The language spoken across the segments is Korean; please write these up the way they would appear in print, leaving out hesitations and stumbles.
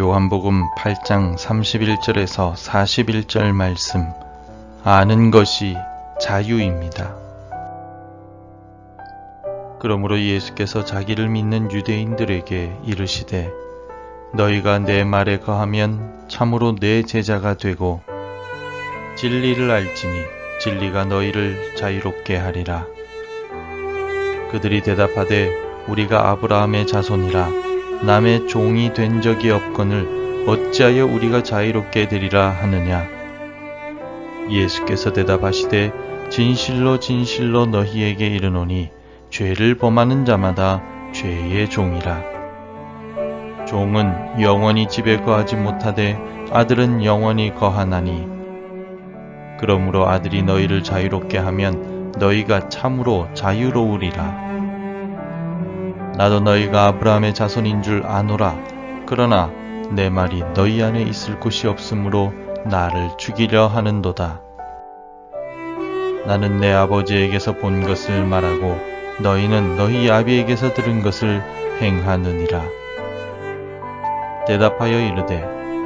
요한복음 8장 31절에서 41절 말씀, 아는 것이 자유입니다. 그러므로 예수께서 자기를 믿는 유대인들에게 이르시되 너희가 내 말에 거하면 참으로 내 제자가 되고 진리를 알지니 진리가 너희를 자유롭게 하리라. 그들이 대답하되 우리가 아브라함의 자손이라 남의 종이 된 적이 없거늘 어찌하여 우리가 자유롭게 되리라 하느냐. 예수께서 대답하시되 진실로 진실로 너희에게 이르노니 죄를 범하는 자마다 죄의 종이라. 종은 영원히 집에 거하지 못하되 아들은 영원히 거하나니 그러므로 아들이 너희를 자유롭게 하면 너희가 참으로 자유로우리라. 나도 너희가 아브라함의 자손인 줄 아노라. 그러나 내 말이 너희 안에 있을 곳이 없으므로 나를 죽이려 하는도다. 나는 내 아버지에게서 본 것을 말하고 너희는 너희 아비에게서 들은 것을 행하느니라. 대답하여 이르되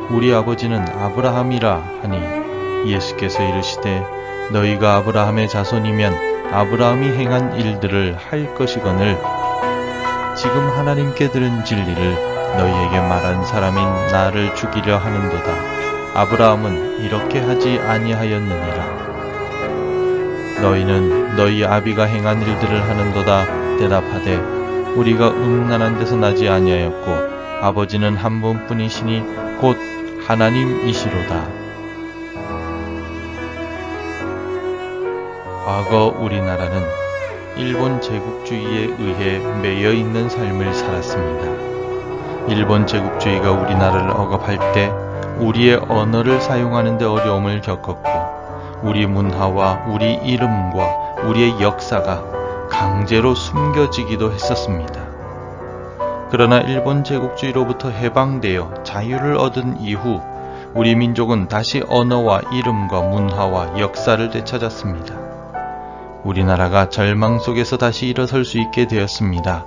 우리 아버지는 아브라함이라 하니 예수께서 이르시되 너희가 아브라함의 자손이면 아브라함이 행한 일들을 할 것이거늘 지금 하나님께 들은 진리를 너희에게 말한 사람인 나를 죽이려 하는도다. 아브라함은 이렇게 하지 아니하였느니라. 너희는 너희 아비가 행한 일들을 하는도다. 대답하되 우리가 음란한 데서 나지 아니하였고 아버지는 한 분뿐이시니 곧 하나님이시로다. 과거 우리나라는 일본 제국주의에 의해 매여 있는 삶을 살았습니다. 일본 제국주의가 우리나라를 억압할 때 우리의 언어를 사용하는 데 어려움을 겪었고 우리 문화와 우리 이름과 우리의 역사가 강제로 숨겨지기도 했었습니다. 그러나 일본 제국주의로부터 해방되어 자유를 얻은 이후 우리 민족은 다시 언어와 이름과 문화와 역사를 되찾았습니다. 우리나라가 절망 속에서 다시 일어설 수 있게 되었습니다.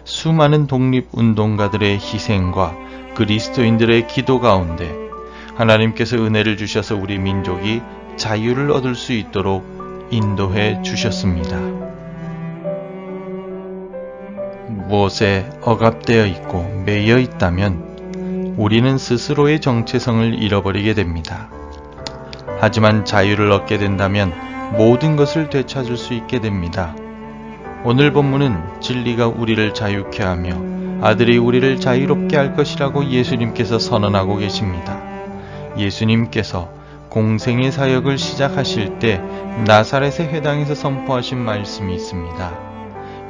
수많은 독립운동가들의 희생과 그리스도인들의 기도 가운데 하나님께서 은혜를 주셔서 우리 민족이 자유를 얻을 수 있도록 인도해 주셨습니다. 무엇에 억압되어 있고 매여 있다면 우리는 스스로의 정체성을 잃어버리게 됩니다. 하지만 자유를 얻게 된다면 모든 것을 되찾을 수 있게 됩니다. 오늘 본문은 진리가 우리를 자유케 하며 아들이 우리를 자유롭게 할 것이라고 예수님께서 선언하고 계십니다. 예수님께서 공생의 사역을 시작하실 때 나사렛의 회당에서 선포하신 말씀이 있습니다.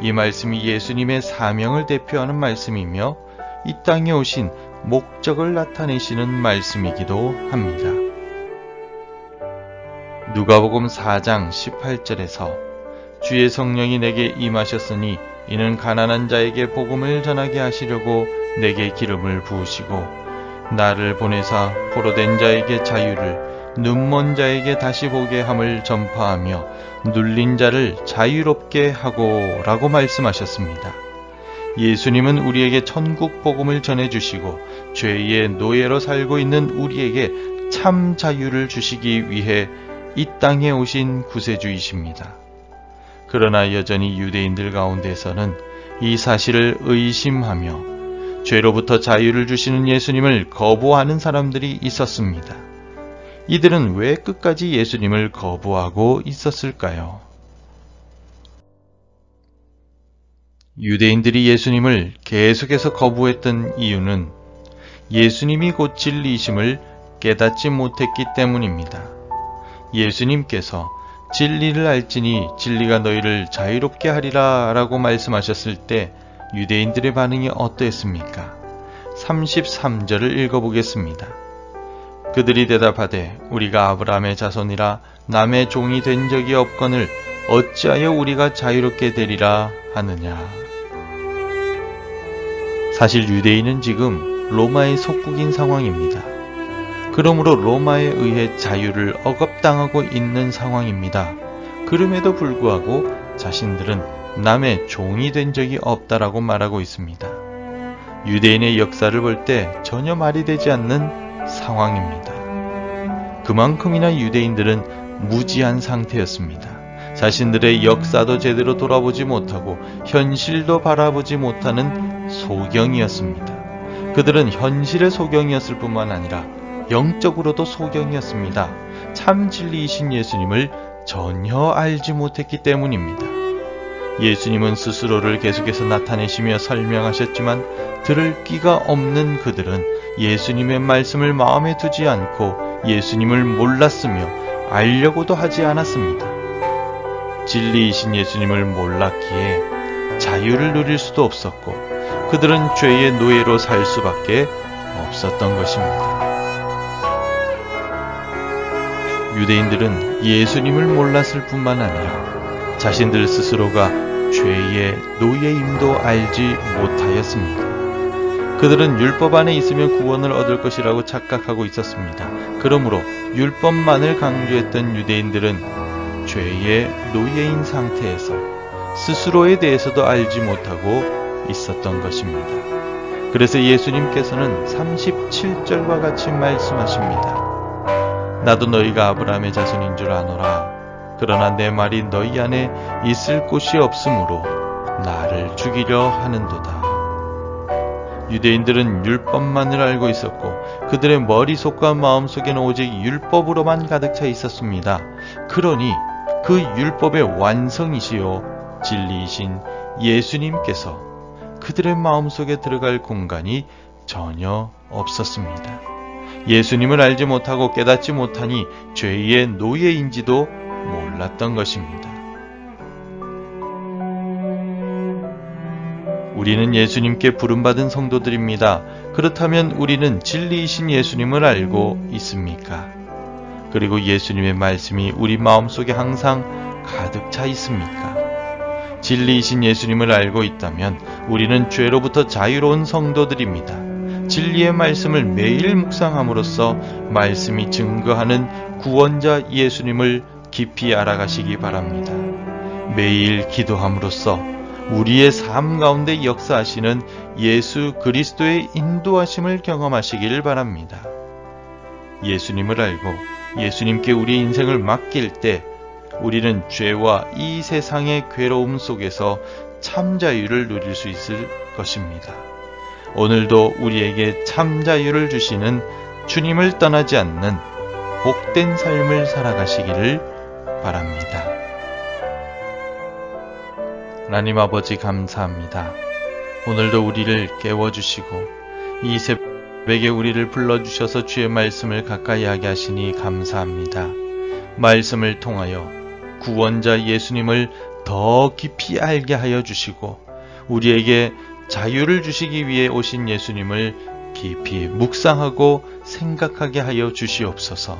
이 말씀이 예수님의 사명을 대표하는 말씀이며 이 땅에 오신 목적을 나타내시는 말씀이기도 합니다. 누가복음 4장 18절에서 주의 성령이 내게 임하셨으니 이는 가난한 자에게 복음을 전하게 하시려고 내게 기름을 부으시고 나를 보내사 포로된 자에게 자유를 눈먼 자에게 다시 보게 함을 전파하며 눌린 자를 자유롭게 하고 라고 말씀하셨습니다. 예수님은 우리에게 천국 복음을 전해주시고 죄의 노예로 살고 있는 우리에게 참 자유를 주시기 위해 이 땅에 오신 구세주이십니다. 그러나 여전히 유대인들 가운데서는 이 사실을 의심하며 죄로부터 자유를 주시는 예수님을 거부하는 사람들이 있었습니다. 이들은 왜 끝까지 예수님을 거부하고 있었을까요? 유대인들이 예수님을 계속해서 거부했던 이유는 예수님이 곧 진리이심을 깨닫지 못했기 때문입니다. 예수님께서 진리를 알지니 진리가 너희를 자유롭게 하리라 라고 말씀하셨을 때 유대인들의 반응이 어떠했습니까? 33절을 읽어보겠습니다. 그들이 대답하되 우리가 아브라함의 자손이라 남의 종이 된 적이 없거늘 어찌하여 우리가 자유롭게 되리라 하느냐. 사실 유대인은 지금 로마의 속국인 상황입니다. 그러므로 로마에 의해 자유를 억압당하고 있는 상황입니다. 그럼에도 불구하고 자신들은 남의 종이 된 적이 없다라고 말하고 있습니다. 유대인의 역사를 볼 때 전혀 말이 되지 않는 상황입니다. 그만큼이나 유대인들은 무지한 상태였습니다. 자신들의 역사도 제대로 돌아보지 못하고 현실도 바라보지 못하는 소경이었습니다. 그들은 현실의 소경이었을 뿐만 아니라 영적으로도 소경이었습니다. 참 진리이신 예수님을 전혀 알지 못했기 때문입니다. 예수님은 스스로를 계속해서 나타내시며 설명하셨지만 들을 귀가 없는 그들은 예수님의 말씀을 마음에 두지 않고 예수님을 몰랐으며 알려고도 하지 않았습니다. 진리이신 예수님을 몰랐기에 자유를 누릴 수도 없었고 그들은 죄의 노예로 살 수밖에 없었던 것입니다. 유대인들은 예수님을 몰랐을 뿐만 아니라 자신들 스스로가 죄의 노예임도 알지 못하였습니다. 그들은 율법 안에 있으면 구원을 얻을 것이라고 착각하고 있었습니다. 그러므로 율법만을 강조했던 유대인들은 죄의 노예인 상태에서 스스로에 대해서도 알지 못하고 있었던 것입니다. 그래서 예수님께서는 37절과 같이 말씀하십니다. 나도 너희가 아브라함의 자손인 줄 아노라. 그러나 내 말이 너희 안에 있을 곳이 없으므로 나를 죽이려 하는도다. 유대인들은 율법만을 알고 있었고 그들의 머릿속과 마음속에는 오직 율법으로만 가득 차 있었습니다. 그러니 그 율법의 완성이시요 진리이신 예수님께서 그들의 마음속에 들어갈 공간이 전혀 없었습니다. 예수님을 알지 못하고 깨닫지 못하니 죄의 노예인지도 몰랐던 것입니다. 우리는 예수님께 부름받은 성도들입니다. 그렇다면 우리는 진리이신 예수님을 알고 있습니까? 그리고 예수님의 말씀이 우리 마음속에 항상 가득 차 있습니까? 진리이신 예수님을 알고 있다면 우리는 죄로부터 자유로운 성도들입니다. 진리의 말씀을 매일 묵상함으로써 말씀이 증거하는 구원자 예수님을 깊이 알아가시기 바랍니다. 매일 기도함으로써 우리의 삶 가운데 역사하시는 예수 그리스도의 인도하심을 경험하시길 바랍니다. 예수님을 알고 예수님께 우리의 인생을 맡길 때 우리는 죄와 이 세상의 괴로움 속에서 참 자유를 누릴 수 있을 것입니다. 오늘도 우리에게 참 자유를 주시는 주님을 떠나지 않는 복된 삶을 살아가시기를 바랍니다. 하나님 아버지 감사합니다. 오늘도 우리를 깨워주시고 이 새벽에 우리를 불러주셔서 주의 말씀을 가까이 하게 하시니 감사합니다. 말씀을 통하여 구원자 예수님을 더 깊이 알게 하여 주시고 우리에게 자유를 주시기 위해 오신 예수님을 깊이 묵상하고 생각하게 하여 주시옵소서.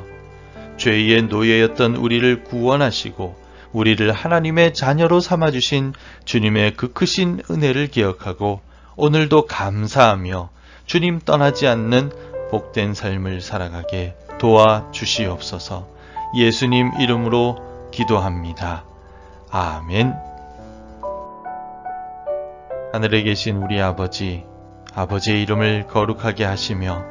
죄의 노예였던 우리를 구원하시고 우리를 하나님의 자녀로 삼아주신 주님의 그 크신 은혜를 기억하고 오늘도 감사하며 주님 떠나지 않는 복된 삶을 살아가게 도와주시옵소서. 예수님 이름으로 기도합니다. 아멘. 하늘에 계신 우리 아버지, 아버지의 이름을 거룩하게 하시며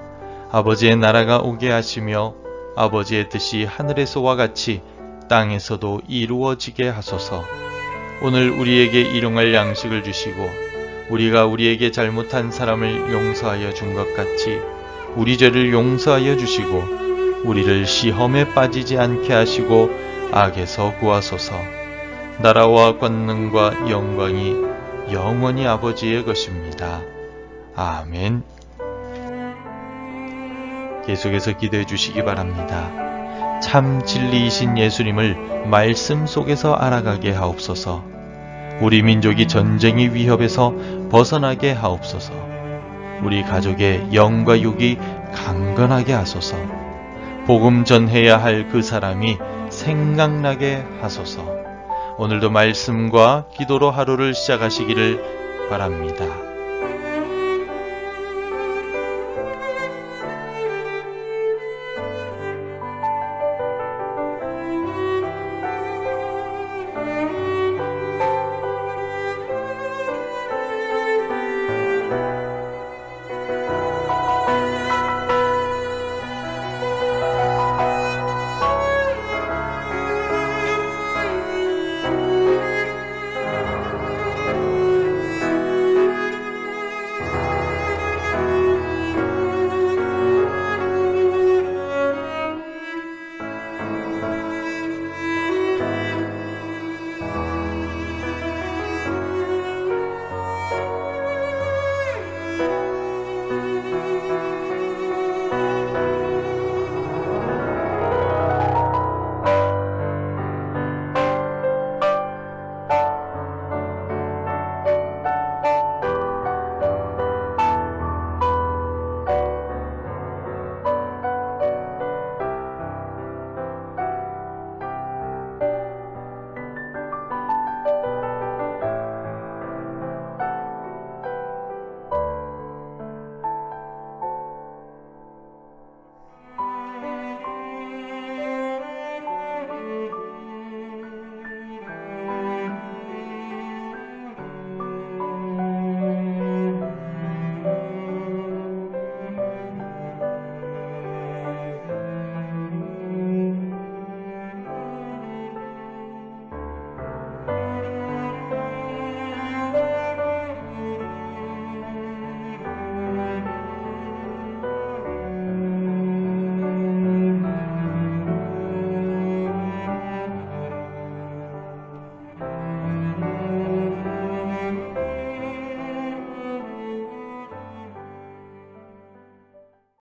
아버지의 나라가 오게 하시며 아버지의 뜻이 하늘에서와 같이 땅에서도 이루어지게 하소서. 오늘 우리에게 일용할 양식을 주시고 우리가 우리에게 잘못한 사람을 용서하여 준 것 같이 우리 죄를 용서하여 주시고 우리를 시험에 빠지지 않게 하시고 악에서 구하소서. 나라와 권능과 영광이 영원히 아버지의 것입니다. 아멘. 계속해서 기도해 주시기 바랍니다. 참 진리이신 예수님을 말씀 속에서 알아가게 하옵소서. 우리 민족이 전쟁의 위협에서 벗어나게 하옵소서. 우리 가족의 영과 육이 강건하게 하소서. 복음 전해야 할 그 사람이 생각나게 하소서. 오늘도 말씀과 기도로 하루를 시작하시기를 바랍니다.